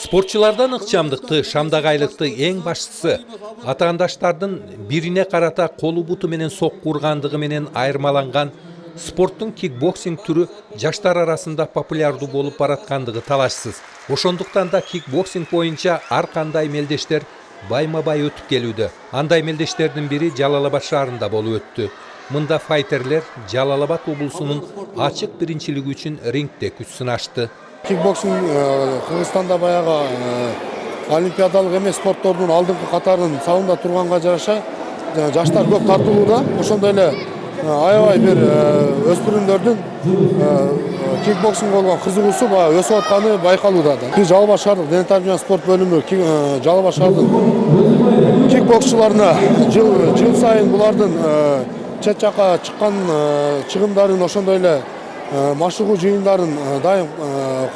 Спортчулардан ыкчамдыкты, шамдагайлыкты эң баштысы атаандаштардын бирине карата колу буту менен сокку ургандыгы менен айырмаланган спорттун кикбоксинг түрү жаштар арасында популярдуу болуп бараткандыгы талашсыз. Ошондуктан да кикбоксинг боюнча ар кандай мелдештер байма-бай өтүп келүүдө. Андай мелдештердин бири Жалал Абад шаарында болуп өттү. Мында файтерлер Жалал Абад облусунун ачык биринчилиги үчүн рингде күч сынашты. Кикбоксинг Кыргызстанда баягы олимпиадалык эмес спорттордун алдыңкы катарын сабында турганга жараша жаштар көп тартылууда. Ошондой эле аябай бир өспүрүмдөрдүн кикбоксингге болгон кызыгуусу өсүп атканы байкалууда. Биз Жалал Абад шаардык дене тарбия жана спорт бөлүмү Жалал Абад шаардын кикбоксчуларына жыл сайын булардын чет жакка чыккан чыгымдарын ошондой эле машыгуу жыйындарын дайым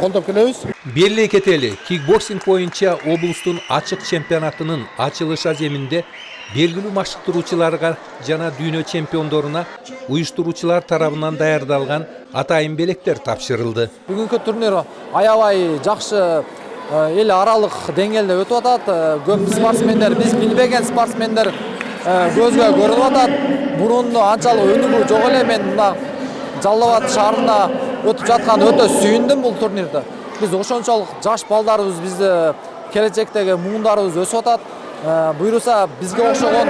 колдоп келебиз. Белли кетели, кикбоксинг боюнча облустун ачык чемпионатынын ачылыш аземинде белгилүү машыктыруучуларга жана дүйнө чемпиондоруна уюштуруучулар тарабынан даярдалган атайын белектер тапшырылды. Бүгүнкү турнир аябай жакшы эл аралык деңгээлде өтүп атат. Көп спортсмендер, биз билбеген спортсмендер көзгө көрүнүп атат. Мурун анчалык өнүгүү жок эле. Мен мына Жалал Абад шаарында өтүп жаткан өтө сүйүндүм бул турнирди. Биз ошончолук жаш балдарыбыз, бизди келечектеги муундарыбыз өсүп атат. Буйруса бизге окшогон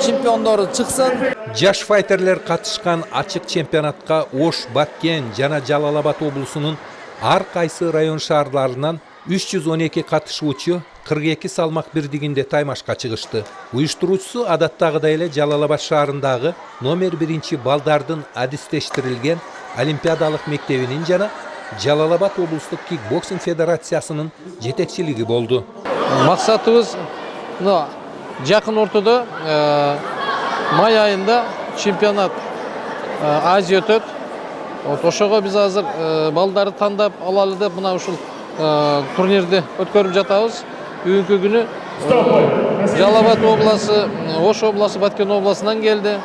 чемпиондор чыксын. Жаш файтерлер катышкан ачык чемпионатка Ош, Баткен жана Жалал Абад облусунун ар кайсы район шаарларынан 312 катышуучу 42 салмак бирдигинде таймашка чыгышты. Уюштуруучусу адаттагыдай эле Жалал Абад шаарындагы номер 1 балдардын адистештирилген олимпиадалык мектебинин жана Жалал Абад облустук кикбоксинг федерациясынын жетекчилиги болду. Максатыбыз жакын ортодо май айында чемпионат Азия өтөт. Ошого биз азыр балдарды тандап алалы деп мына ушул турнирди өткөрүп жатабыз. Бүгүнкү күнү Жалал Абад обласы, Ош обласы, Баткен обласынан келди.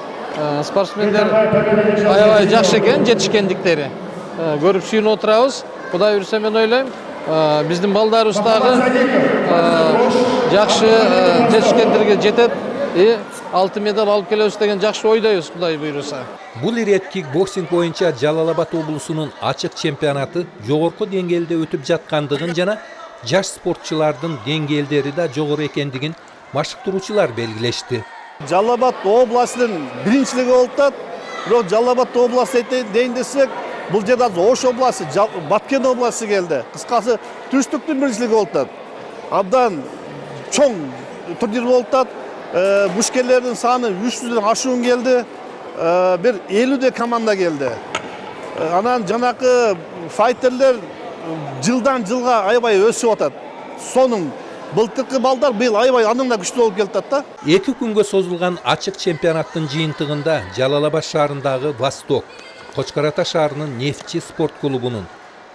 Спортсмендер аябай жакшы экен, жетишкендиктери. Көрүп сүйүнүп отурабыз. Кудай буйруса мен ойлойм, биздин балдарыбыз дагы жакшы жетишкендерге жетет. Алтын медаль алып келебиз деген жакшы ойдойбуз, Кудай буйруса. Бул ирет кикбоксинг боюнча Жалал Абад облусунун ачык чемпионаты жогорку деңгээлде өтүп жаткандыгын жана жаш спортчулардын деңгээлдери да жогору экендигин машыктыруучулар белгилешти. Жалал Абад областынын биринчилиги болуп атат. Бирок Жалал Абад областы дейин десек, бул жерде Ош областы, Баткен областы келди. Кыскасы түштүктүн биринчилиги болуп атат. Абдан чоң турнир болуп атат. Мушкерлердин саны 300дөн ашуун келди. Бир 50 команда келди. Анан жанакы файтерлер жылдан жылга аябай өсүп атат. Сонун былтыркы балдар быйыл аябай андан да күчтүү болуп келатат да. 2 күнгө созулган ачык чемпионаттын жыйынтыгында Жалал Абад шаарындагы Восток, Кочкор Ата шаарынын Нефтчи спорт клубунун,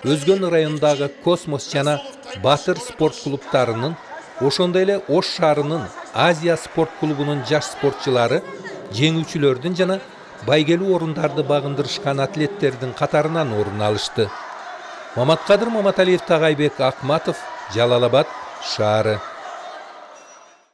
Өзгөн районундагы Космос жана Батыр спорт клубтарынын, ошондой эле Ош шаарынын Азия спорт клубунун жаш спортчулары жеңүүчүлөрдүн жана байгелүү орундарды багындырышкан атлеттердин катарынан орун алышты. Маматкадыр Маматалиев, Тагайбек Акматов, Жалал Абад шаары.